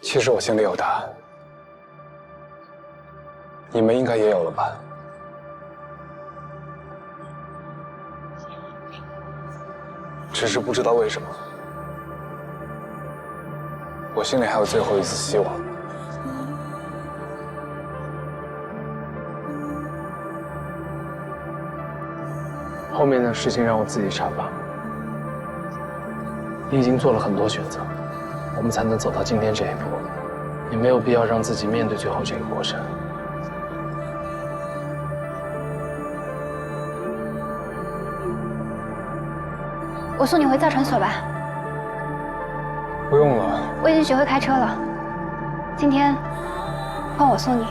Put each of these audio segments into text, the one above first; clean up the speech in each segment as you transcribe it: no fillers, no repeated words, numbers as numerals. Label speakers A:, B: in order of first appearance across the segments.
A: 其实我心里有答案，你们应该也有了吧？只是不知道为什么，我心里还有最后一丝希望。
B: 后面的事情让我自己查吧。你已经做了很多选择，我们才能走到今天这一步，也没有必要让自己面对最后这个过程。
C: 我送你回造船所吧。
A: 不用了，
C: 我已经学会开车了，今天换我送你。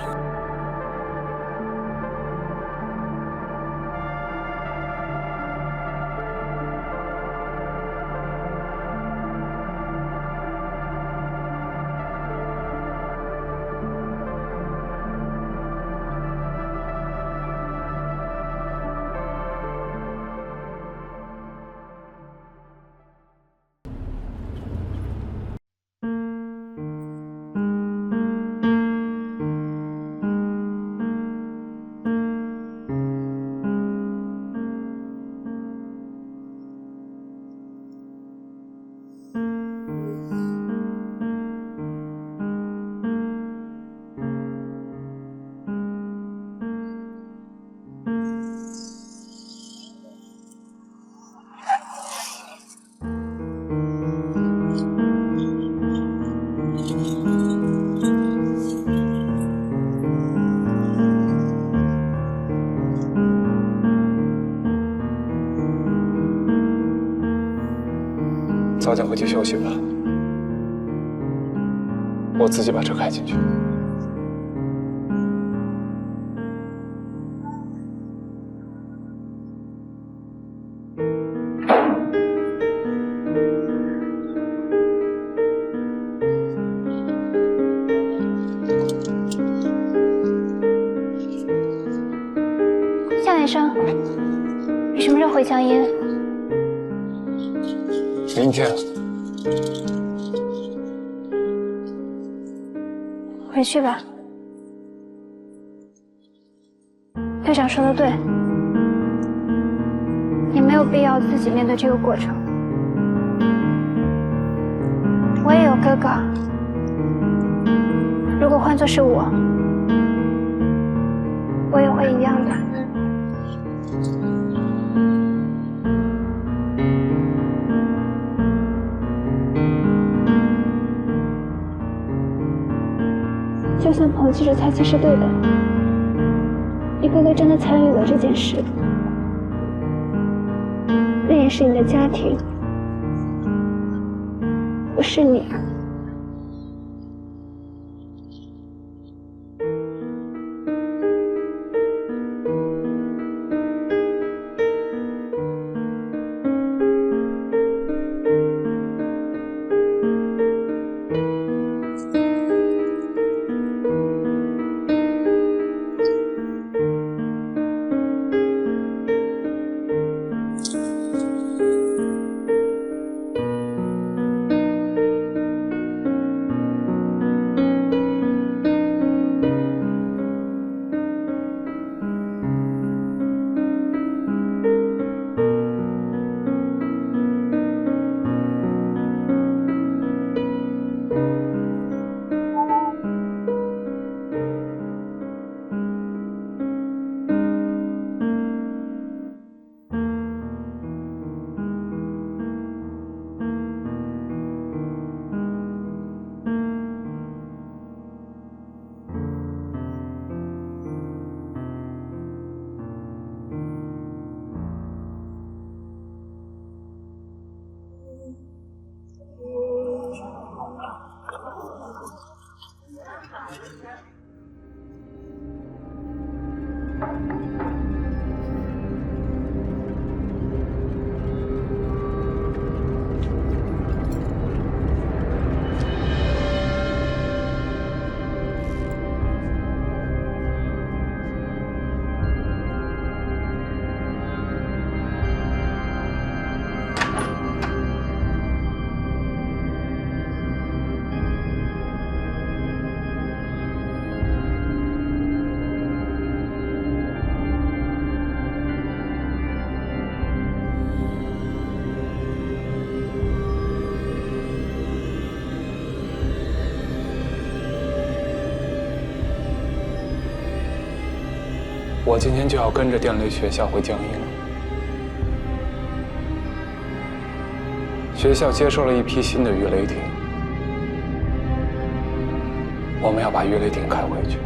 A: 早点回去休息吧，我自己把车开进去。
C: 夏医生，你什么时候回江阴？
A: 明天。
C: 回去吧。队长说的对，你没有必要自己面对这个过程。我也有哥哥，如果换作是我，我也会一样的。就算彭记者猜测是对的，你哥哥真的参与了这件事，那也是你的家庭，不是你。
A: 我今天就要跟着电雷学校回江阴了。学校接收了一批新的鱼雷艇，我们要把鱼雷艇开回去。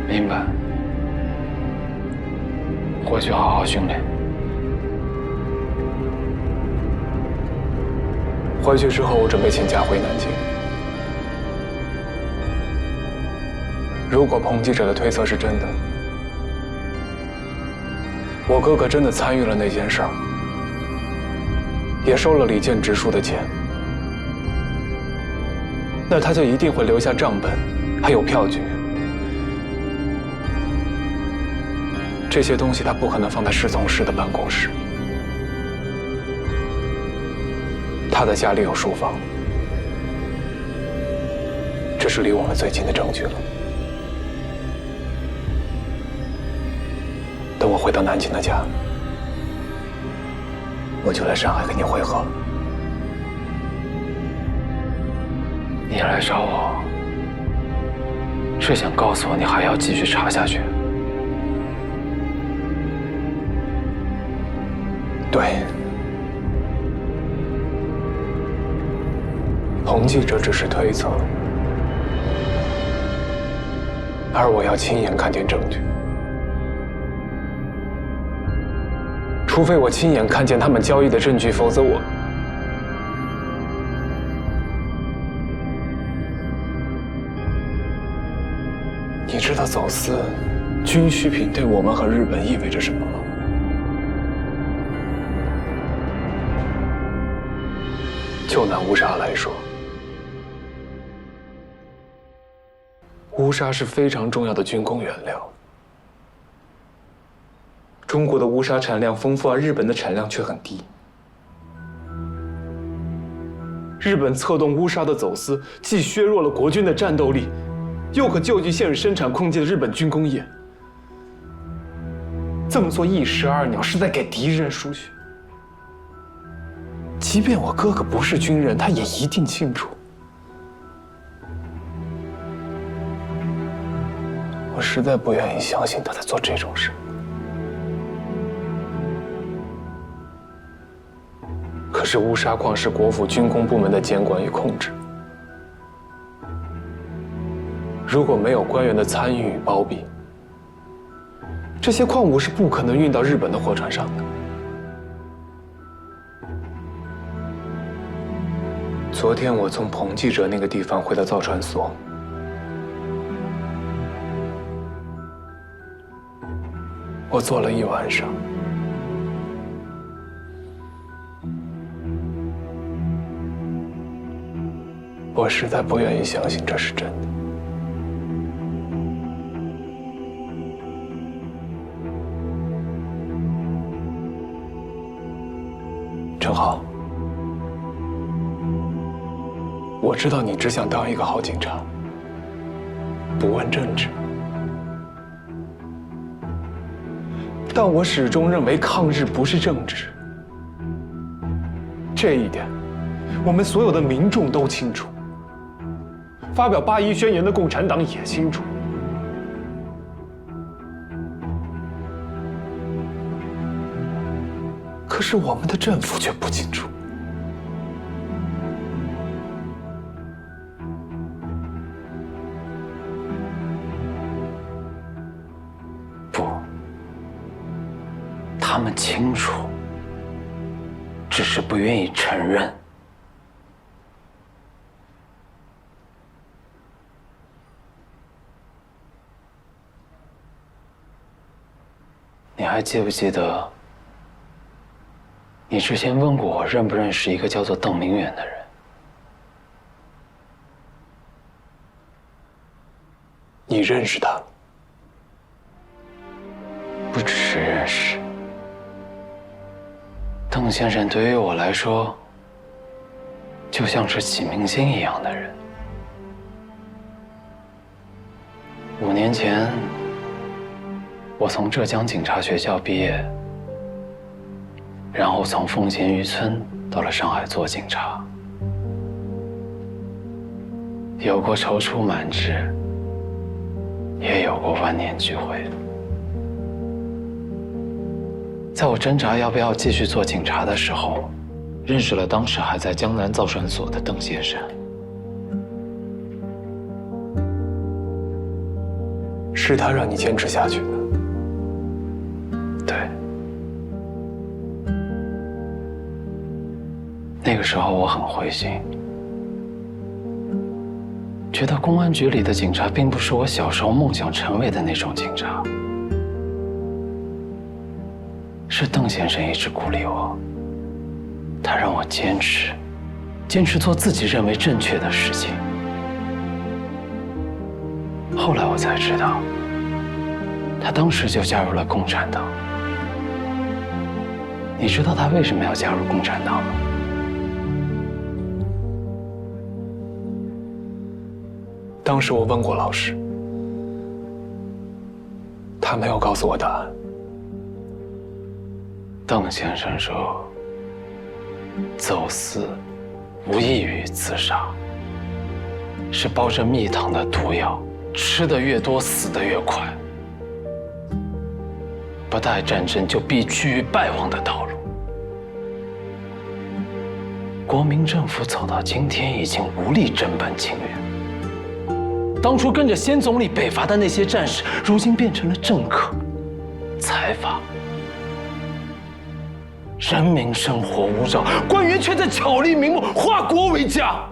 B: 明白。回去好好训练。
A: 回去之后，我准备请假回南京。如果彭记者的推测是真的，我哥哥真的参与了那件事儿，也收了李健直属的钱，那他就一定会留下账本，还有票据。这些东西他不可能放在侍从室的办公室，他的家里有书房，这是离我们最近的证据了。等我回到南京的家，我就来上海跟你会合。
B: 你来找我，是想告诉我你还要继续查下去？
A: 对，彭记者只是推测，而我要亲眼看见证据。除非我亲眼看见他们交易的证据，否则我……你知道走私军需品对我们和日本意味着什么吗？就拿乌纱来说，乌纱是非常重要的军工原料。中国的乌纱产量丰富，而日本的产量却很低。日本策动乌纱的走私，既削弱了国军的战斗力，又可救济陷入生产困境的日本军工业。这么做一石二鸟，是在给敌人输血。即便我哥哥不是军人，他也一定清楚。我实在不愿意相信他在做这种事。可是乌纱矿是国府军工部门的监管与控制，如果没有官员的参与与包庇，这些矿物是不可能运到日本的货船上的。昨天我从彭记者那个地方回到造船所，我坐了一晚上。我实在不愿意相信这是真的。陈浩，我知道你只想当一个好警察，不问政治，但我始终认为抗日不是政治，这一点我们所有的民众都清楚。发表8·1宣言的共产党也清楚，可是我们的政府却不清楚。
B: 不，他们清楚，只是不愿意承认。你还记不记得，你之前问过我认不认识一个叫做邓明远的人？
A: 你认识他？
B: 不只是认识。邓先生对于我来说，就像是启明星一样的人。5年前，我从浙江警察学校毕业，然后从奉贤渔村到了上海做警察。有过踌躇满志，也有过万念俱灰。在我挣扎要不要继续做警察的时候，认识了当时还在江南造船所的邓先生。
A: 是他让你坚持下去的。
B: 对，那个时候我很灰心，觉得公安局里的警察并不是我小时候梦想成为的那种警察。是邓先生一直鼓励我，他让我坚持做自己认为正确的事情。后来我才知道，他当时就加入了共产党。你知道他为什么要加入共产党吗？
A: 当时我问过老师，他没有告诉我答案。
B: 邓先生说，走私无异于自杀，是包着蜜糖的毒药，吃得越多，死得越快。不带战争就必趋于败亡的道路。国民政府走到今天已经无力正本清源。当初跟着先总理北伐的那些战士，如今变成了政客、财阀。人民生活无照，官员却在巧立名目，化国为家。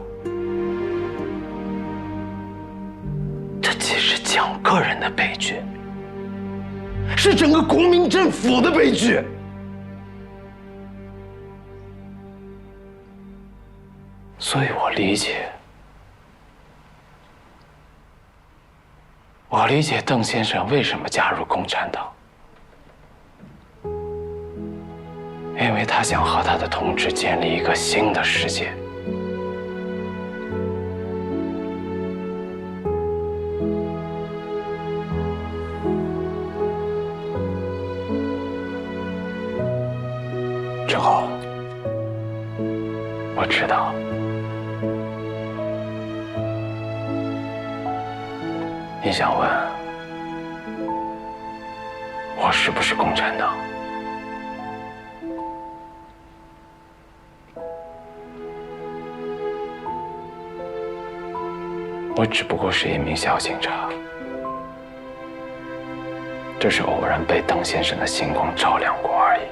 B: 这既是蒋个人的悲剧，是整个国民政府的悲剧。所以我理解邓先生为什么加入共产党。因为他想和他的同志建立一个新的世界。
A: 正好，
B: 我知道。你想问，我是不是共产党？我只不过是一名小警察，只是偶然被邓先生的星光照亮过而已。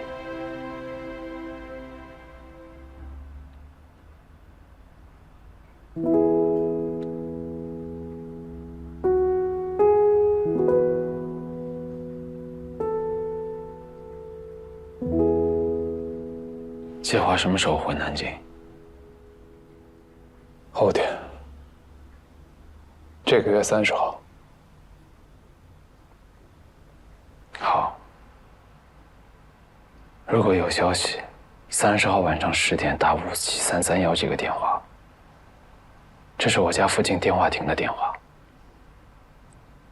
B: 计划什么时候回南京？
A: 后天。这个月30号。
B: 好，如果有消息，30号晚上10点打57331这个电话，这是我家附近电话亭的电话，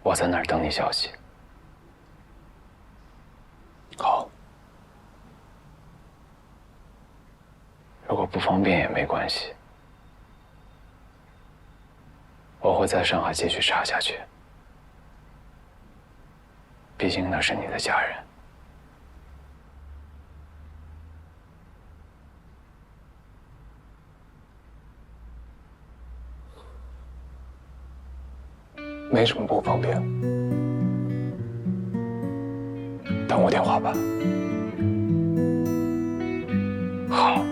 B: 我在那儿等你消息。
A: 好。
B: 如果不方便也没关系。我会在上海继续查下去，毕竟那是你的家人。
A: 没什么不方便，等我电话吧。
B: 好。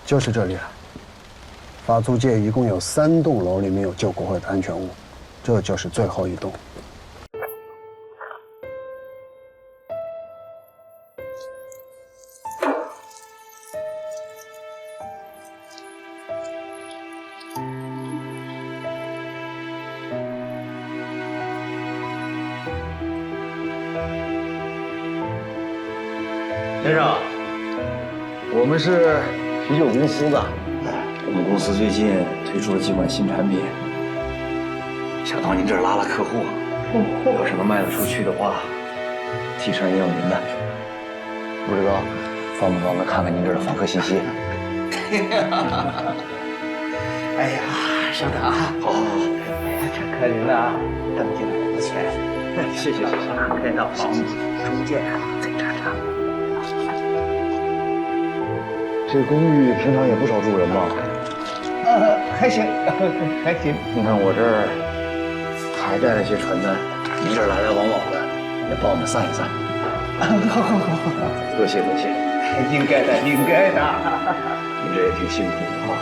D: 就是这里。法租界一共有3栋楼里面有救国会的安全屋，这就是最后一栋。
E: 先生，我们是啤酒公司的，我们公司最近推出了几款新产品，想到您这儿拉拉客户，要是能卖得出去的话，提成也有您的。不知道方不方便看看您这儿的访客信息？
F: 哎呀，稍等啊！
E: 好，
F: 哎呀，这可您了，登记了我的钱。
E: 谢谢。
F: 看到房中介啊，在这儿。
E: 这公寓平常也不少住人吧？
F: 还行，还行。
E: 你看我这儿还带了些传单，您这儿来来往往的，也帮我们散一散。多谢。
F: 应该的。
E: 您这也挺辛苦的啊。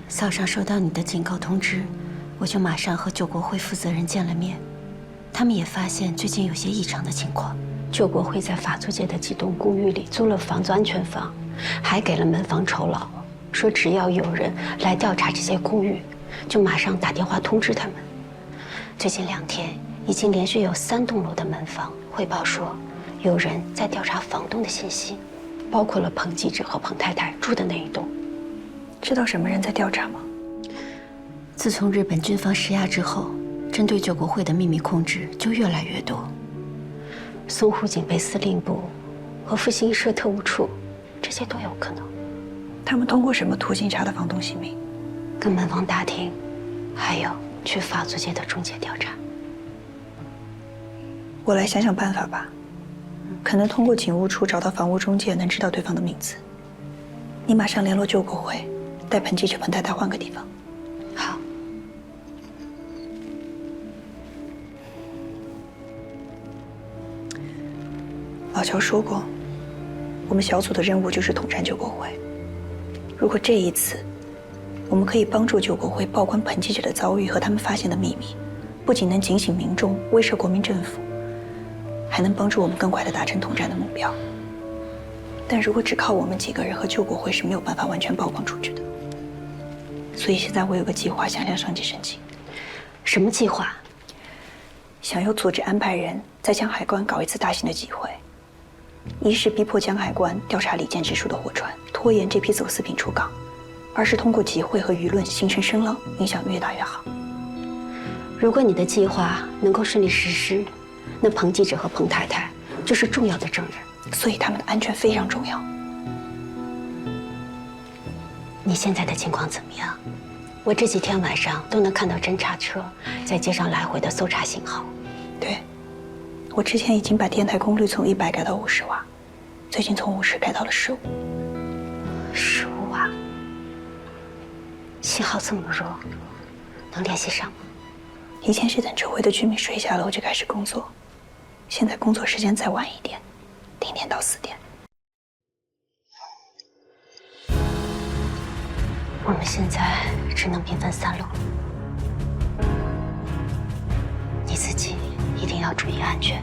G: 早上收到你的警告通知，我就马上和救国会负责人见了面。他们也发现最近有些异常的情况。救国会在法租界的几栋公寓里租了房子安全房，还给了门房酬劳，说只要有人来调查这些公寓，就马上打电话通知他们。最近2天，已经连续有3栋楼的门房汇报说，有人在调查房东的信息，包括了彭记者和彭太太住的那一栋。
H: 知道什么人在调查吗？
G: 自从日本军方施压之后，针对救国会的秘密控制就越来越多。淞沪警备司令部和复兴社特务处，这些都有可能。
H: 他们通过什么途径查的房东姓名？
G: 跟门房打听，还有去法租界的中介调查。
H: 我来想想办法吧。可能通过警务处找到房屋中介，能知道对方的名字。你马上联络救国会，带彭记者彭太太换个地方。
G: 好。
H: 老乔说过，我们小组的任务就是统战救国会。如果这一次，我们可以帮助救国会曝光彭记者的遭遇和他们发现的秘密，不仅能警醒民众、威慑国民政府，还能帮助我们更快地达成统战的目标。但如果只靠我们几个人和救国会是没有办法完全曝光出去的。所以现在我有个计划，想向上级申请。
G: 什么计划？
H: 想要组织安排人在江海关搞一次大型的集会，一是逼迫江海关调查李建直属的货船，拖延这批走私品出港；二是通过集会和舆论形成声浪，影响越大越好。
G: 如果你的计划能够顺利实施，那彭记者和彭太太就是重要的证人。
H: 所以他们的安全非常重要。
G: 你现在的情况怎么样？我这几天晚上都能看到侦察车在街上来回的搜查信号。
H: 对，我之前已经把电台功率从100改到50瓦，最近从50改到了15。
G: 15瓦，信号这么弱，能联系上吗？
H: 以前是等周围的居民睡下了我就开始工作，现在工作时间再晚一点，0点到4点。
G: 我们现在只能兵分3路，你自己一定要注意安全。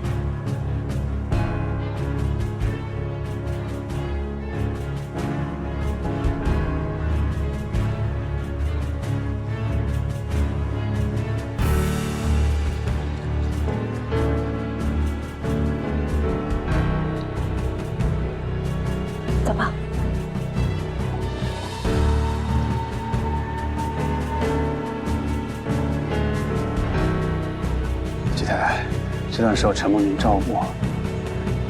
G: 怎么？
D: 季太太，这段时候陈梦您照顾我，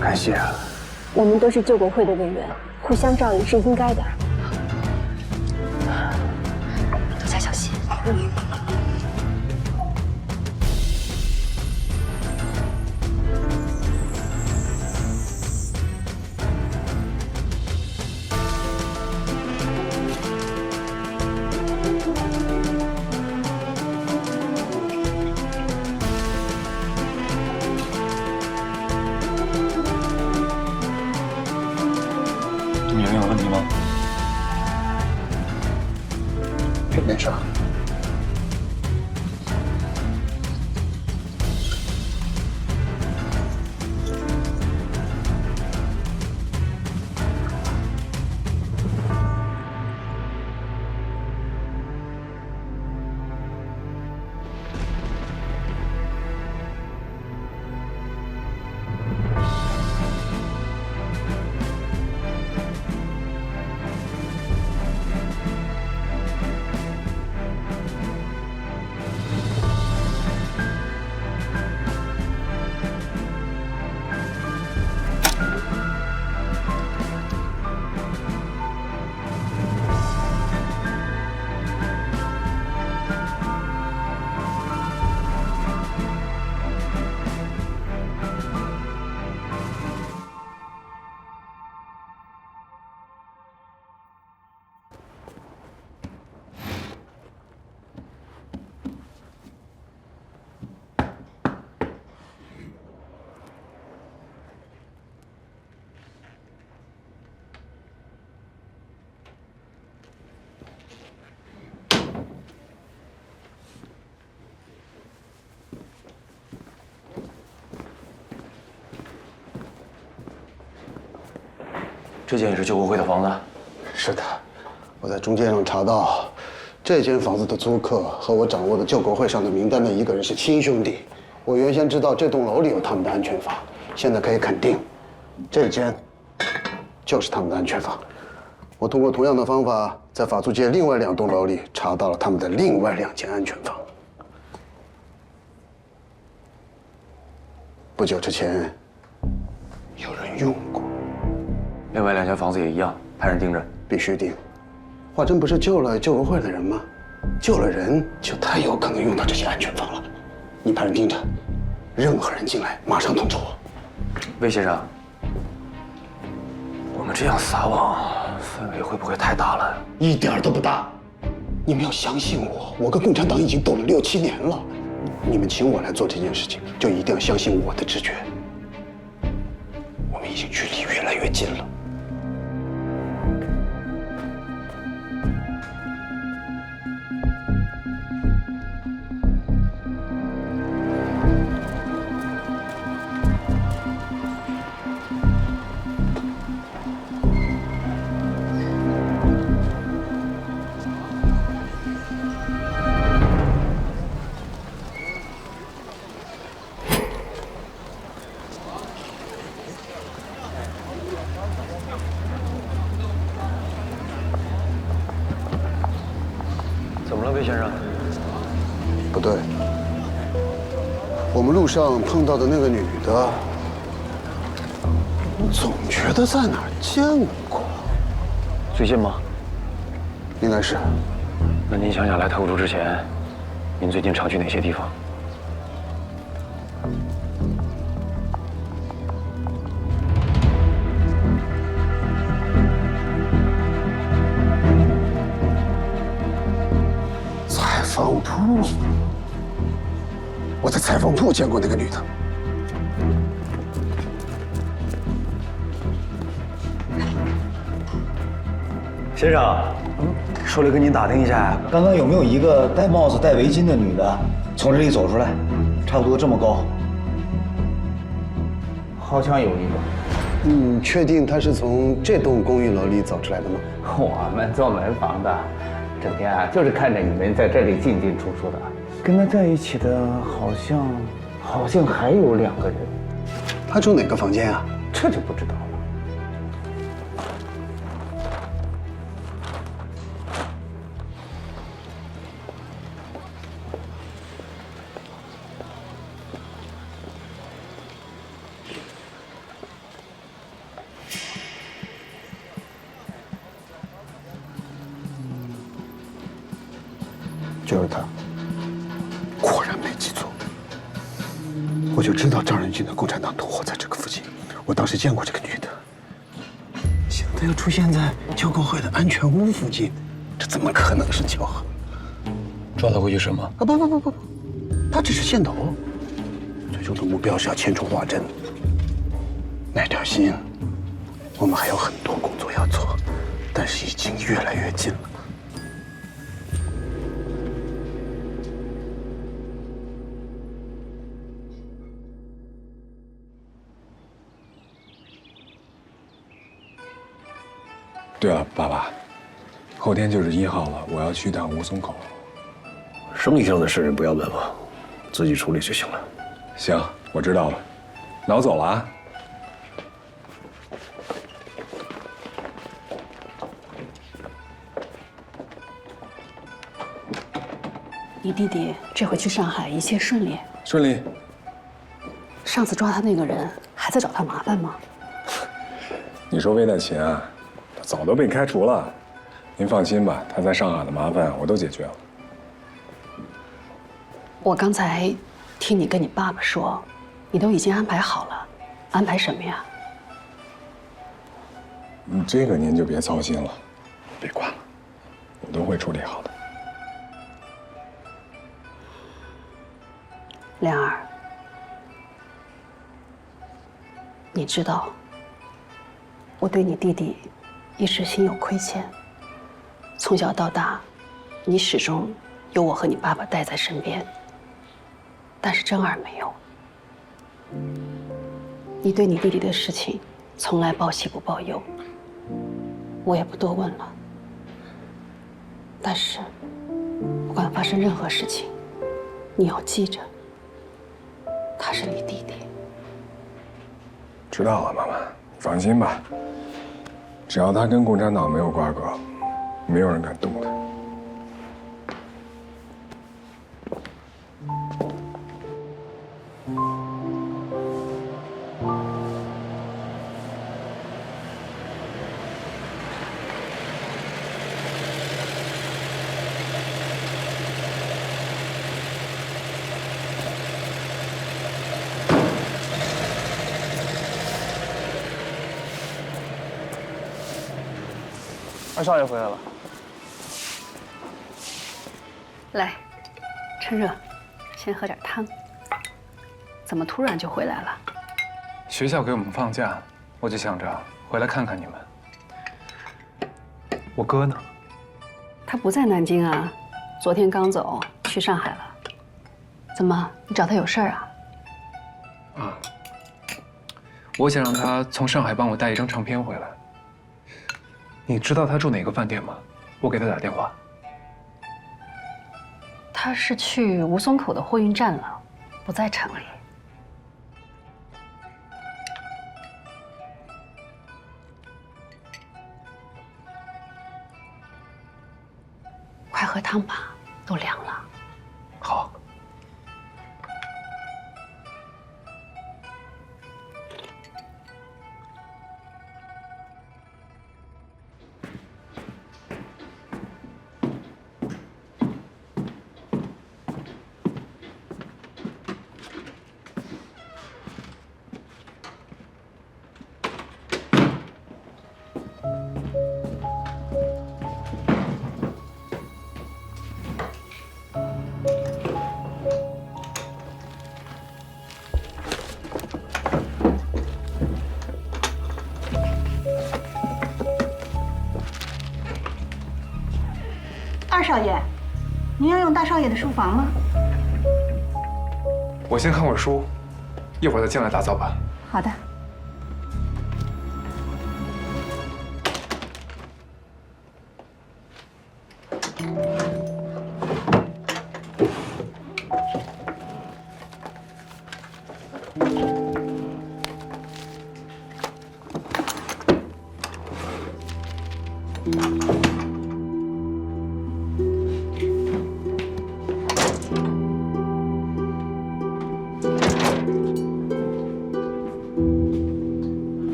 D: 感谢啊。
C: 我们都是救国会的委员，互相照应是应该的。
G: 多加小心。
B: 你人有问题吗？
D: 没事。
B: 这间也是救国会的房子。
D: 是的，我在中介上查到，这间房子的租客和我掌握的救国会上的名单的一个人是亲兄弟。我原先知道这栋楼里有他们的安全房，现在可以肯定，这间就是他们的安全房。我通过同样的方法，在法租界另外2栋楼里查到了他们的另外2间安全房。不久之前，有人用过。
B: 另外2间房子也一样，派人盯着。
D: 必须盯。华珍不是救了救国会的人吗？救了人，就太有可能用到这些安全房了。你派人盯着，任何人进来马上通知我。
B: 魏先生，我们这样撒网，范围会不会太大了？
D: 一点儿都不大。你们要相信我，我跟共产党已经斗了6、7年了。你们请我来做这件事情，就一定要相信我的直觉。我们已经距离越来越近了。
B: 怎么了，魏先生？
D: 不对，我们路上碰到的那个女的，总觉得在哪儿见过。
B: 最近吗？
D: 应该是。
B: 那您想想，来特务处之前，您最近常去哪些地方？
D: 裁缝铺，我在裁缝铺见过那个女的。
E: 先生，说来跟您打听一下，刚刚有没有一个戴帽子、戴围巾的女的从这里走出来？差不多这么高。
F: 好像有一个。
D: 你确定她是从这栋公寓楼里走出来的吗？
F: 我们做门房的，整天啊就是看着你们在这里进进出出的。跟他在一起的好像还有2个人，
D: 她住哪个房间啊？
F: 这就不知道了。
D: 就知道张仁俊的共产党同伙在这个附近，我当时见过这个女的。现在又出现在救国会的安全屋附近，这怎么可能是巧合？
B: 抓到过一什么？
D: 啊不，他只是线头，最终的目标是要牵出华珍。那条心，我们还有很多工作要做，但是已经越来越近了。
I: 对了，爸爸，后天就是1号了，我要去趟吴淞口。
J: 生意上的事不要问我，自己处理就行了。
I: 行，我知道了，那我走了啊。
K: 你弟弟这回去上海一切顺利？
I: 顺利。
K: 上次抓他那个人还在找他麻烦吗？
I: 你说为那钱啊，他早都被开除了。您放心吧，他在上海的麻烦我都解决了。
K: 我刚才听你跟你爸爸说，你都已经安排好了，安排什么呀？
I: 这个您就别操心了，别管了，我都会处理好的。
K: 莲儿，你知道，我对你弟弟一直心有亏欠。从小到大，你始终有我和你爸爸带在身边，但是真儿没有。你对你弟弟的事情从来报喜不报忧，我也不多问了。但是，不管发生任何事情，你要记着，他是你弟弟。
I: 知道了，妈妈，你放心吧。只要他跟共产党没有瓜葛，没有人敢动他。
A: 二少爷回来了。
K: 来，趁热，先喝点汤。怎么突然就回来了？
B: 学校给我们放假，我就想着回来看看你们。我哥呢？
K: 他不在南京啊，昨天刚走，去上海了。怎么，你找他有事儿啊？
B: 啊，我想让他从上海帮我带一张唱片回来。你知道他住哪个饭店吗？我给他打电话。
K: 他是去吴淞口的货运站了，不在城里。快喝汤吧，都凉了。
B: 好。
H: 二少爷，您要用大少爷的书房吗？
B: 我先看会儿书，一会儿再进来打扫吧。
H: 好的。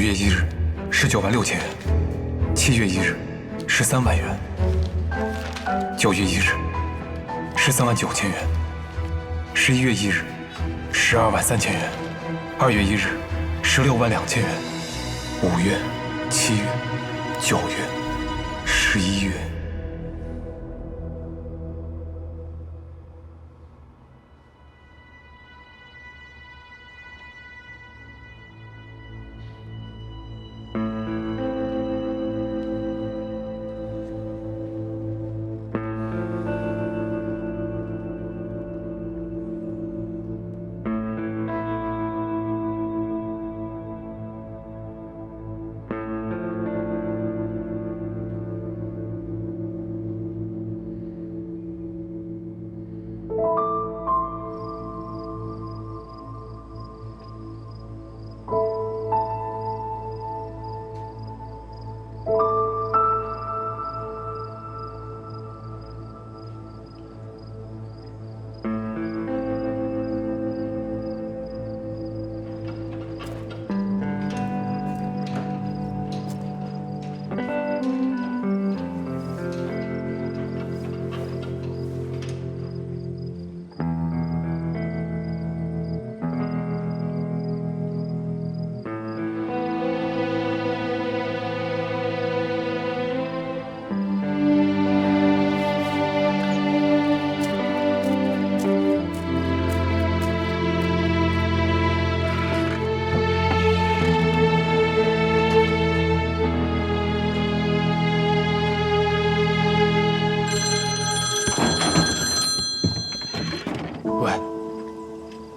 L: 月1日19万6千元，7月1日13万元，9月1日13万9千元，11月1日12万3千元，2月1日16万2千元，5月、7月、9月、11月。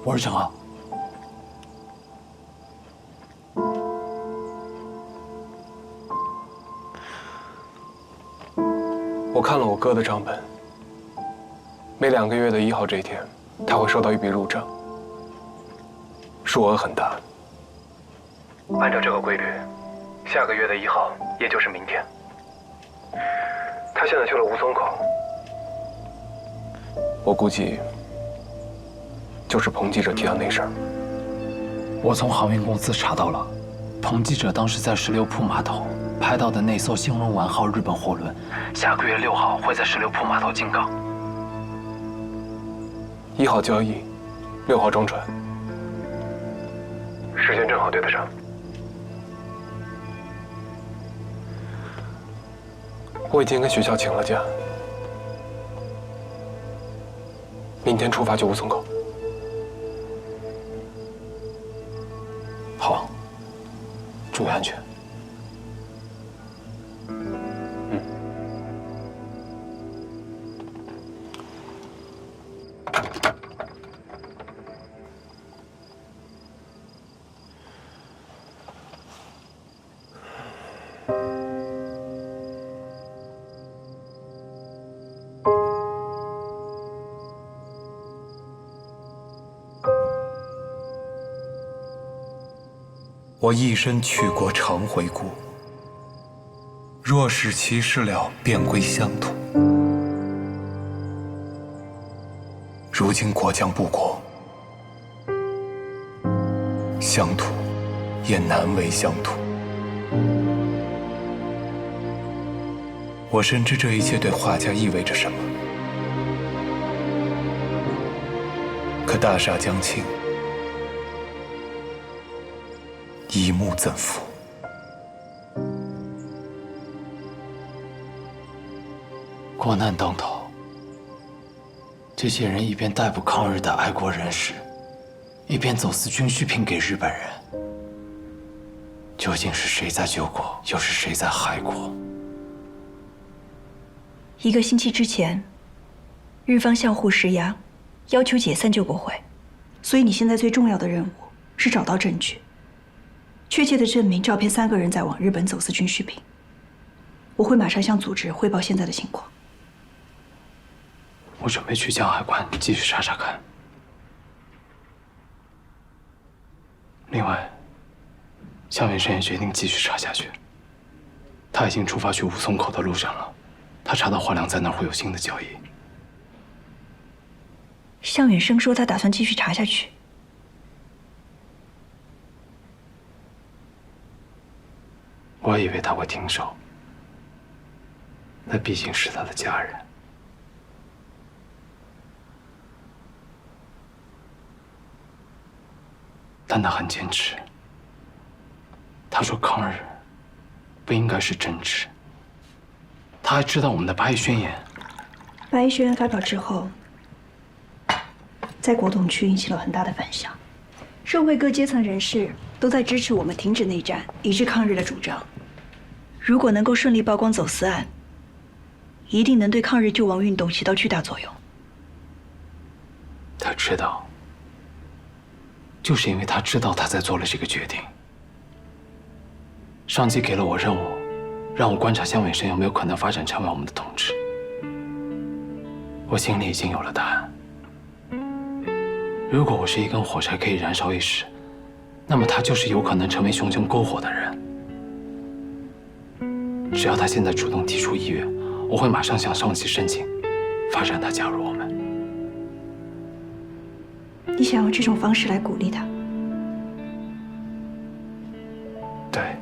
B: 我是陈浩。
A: 我看了我哥的账本，每2个月的1号这一天，他会收到一笔入账，数额很大。按照这个规律，下个月的1号，也就是明天，他现在去了吴淞口，我估计就是彭记者替他那事儿。
B: 我从航运公司查到了，彭记者当时在16铺码头拍到的那艘兴隆丸号日本货轮，下个月6号会在16铺码头进港。
A: 1号交易，6号中船，时间正好对得上。我已经跟学校请了假，明天出发去吴淞口。
B: 好，注意安全。
L: 我一生去过常回顾，若使其事了，便归乡土。如今国将不国，乡土也难为乡土。我深知这一切对画家意味着什么，可大厦将倾，一目怎复？
B: 国难当头，这些人一边逮捕抗日的爱国人士，一边走私军需品给日本人。究竟是谁在救国，又是谁在害国
H: ？1个星期之前，日方相互施压，要求解散救国会，所以你现在最重要的任务是找到证据。确切的证明照片3个人在往日本走私军需品。我会马上向组织汇报现在的情况。
B: 我准备去江海关继续查查看。另外，向远生也决定继续查下去。他已经出发去吴淞口的路上了，他查到华良在那儿会有新的交易。
H: 向远生说他打算继续查下去。
B: 我以为他会停手，那毕竟是他的家人。但他很坚持。他说抗日不应该是政治。他还知道我们的八一宣言。
H: 八一宣言发表之后，在国统区引起了很大的反响，社会各阶层人士都在支持我们停止内战、一致抗日的主张。如果能够顺利曝光走私案，一定能对抗日救亡运动起到巨大作用。
B: 他知道，就是因为他知道他才做了这个决定。上级给了我任务，让我观察香尾山有没有可能发展成为我们的统治。我心里已经有了答案。如果我是一根火柴可以燃烧一时，那么他就是有可能成为熊熊篝火的人。只要他现在主动提出意愿，我会马上向上级申请，发展他加入我们。
H: 你想用这种方式来鼓励他？
B: 对。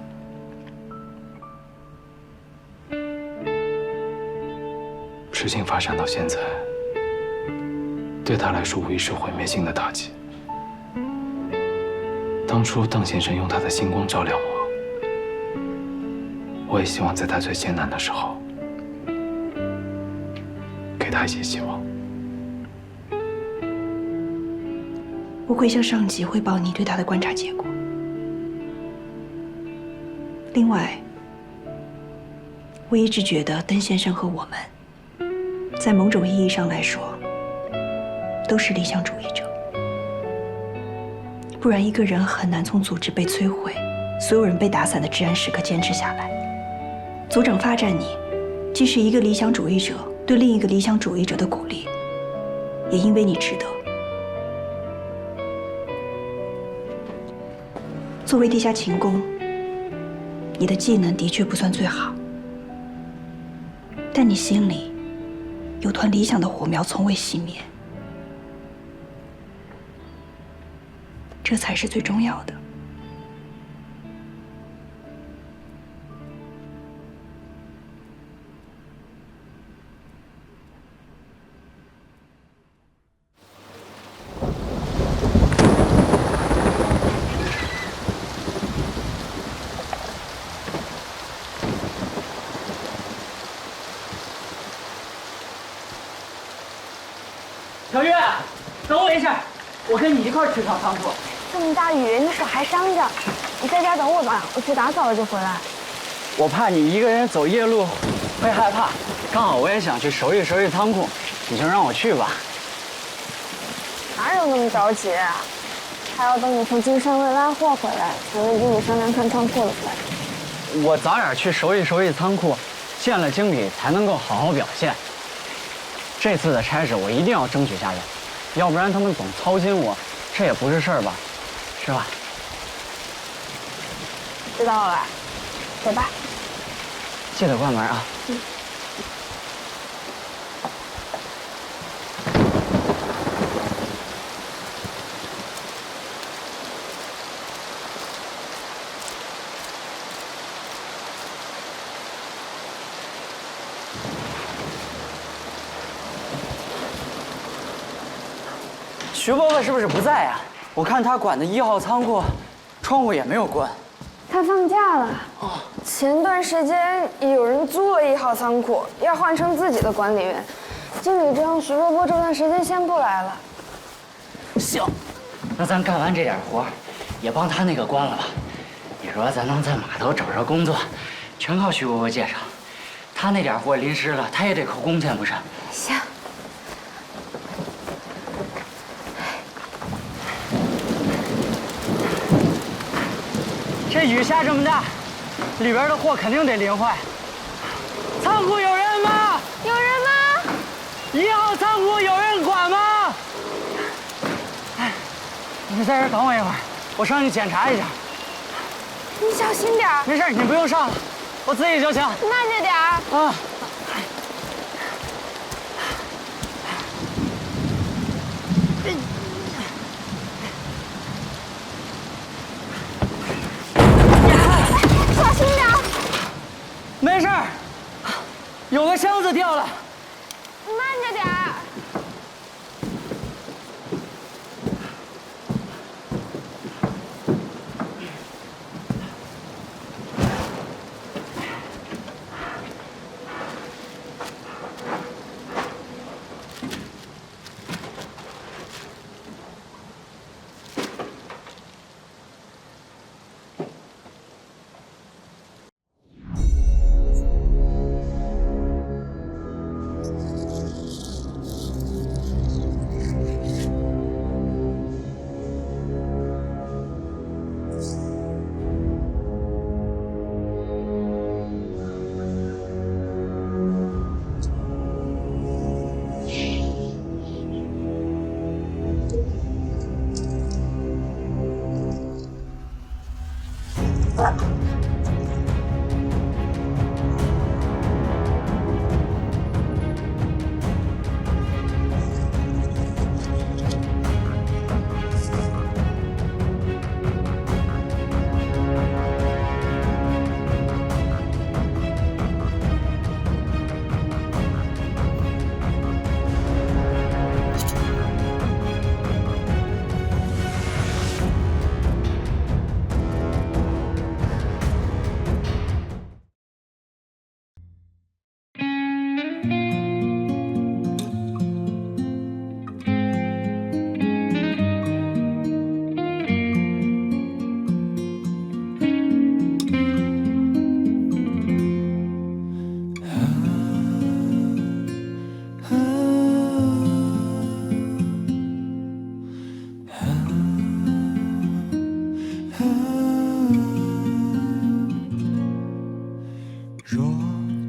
B: 事情发展到现在，对他来说无疑是毁灭性的打击。当初邓先生用他的星光照亮我也希望在他最艰难的时候，给他一些希望。
H: 我会向上级汇报你对他的观察结果。另外，我一直觉得邓先生和我们，在某种意义上来说，都是理想主义者。不然一个人很难从组织被摧毁、所有人被打散的至暗时刻坚持下来。组长发展你，既是一个理想主义者对另一个理想主义者的鼓励，也因为你值得。作为地下勤工，你的技能的确不算最好，但你心里有团理想的火苗从未熄灭，这才是最重要的。
M: 小月，等我一下，我跟你一块儿去趟仓库。
C: 这么大雨，你手还伤着，你在家等我吧，我去打扫了就回来。
M: 我怕你一个人走夜路会害怕，刚好我也想去收拾收拾仓库，你就让我去吧。
C: 哪有那么着急啊？还要等你从金山卫拉货回来，才能跟你商量看仓库的事。
M: 我早点去收拾收拾仓库，见了经理才能够好好表现。这次的差事我一定要争取下来，要不然他们总操心我，这也不是事儿吧？是吧？
C: 知道了，走吧。
M: 记得关门啊。徐伯伯是不是不在呀？我看他管的1号仓库，窗户也没有关。
C: 他放假了。哦。前段时间有人租了1号仓库，要换成自己的管理员。经理就让徐伯伯这段时间先不来了。
M: 行，那咱干完这点活，也帮他那个关了吧。你说咱能在码头找着工作，全靠徐伯伯介绍。他那点活临时了，他也得扣工钱不是？
C: 行。
M: 这雨下这么大，里边的货肯定得淋坏。仓库有人吗？
C: 有人吗
M: ？1号仓库有人管吗？哎，你在这等我一会儿，我上去检查一下。
C: 你小心点儿。
M: 没事，你不用上了，我自己就行。
C: 慢着点儿。
M: 啊。
C: 小心点儿。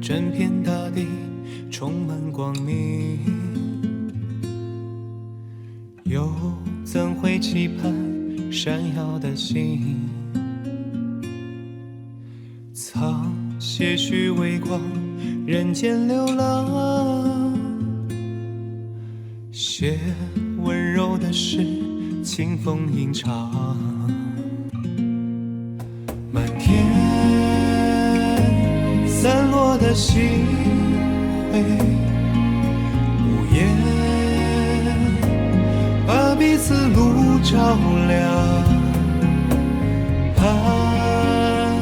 N: 整片大地充满光明，又怎会期盼闪耀的星？藏些许微光，人间流浪，写温柔的诗，清风吟唱。满天散落的星辉，无言把彼此路照亮，盼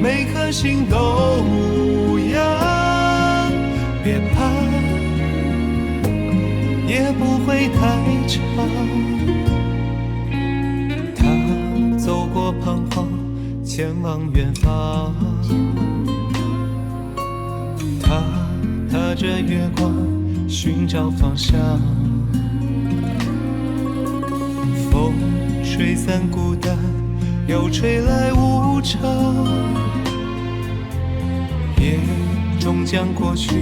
N: 每颗心都无恙，别怕，也不会太长。他走过彷徨，前往远方，他踏着月光寻找方向，风吹散孤单，又吹来无常，夜终将过去，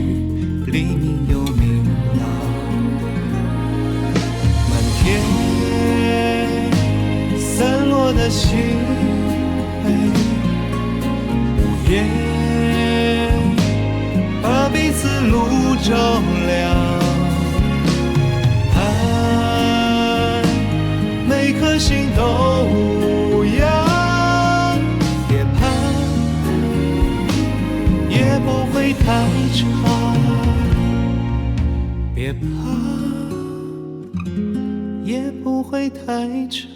N: 黎明又明朗。满天散落的星辉，无言把彼此路照亮，盼每颗心都无恙，别怕，也不会太长，别怕，也不会太长。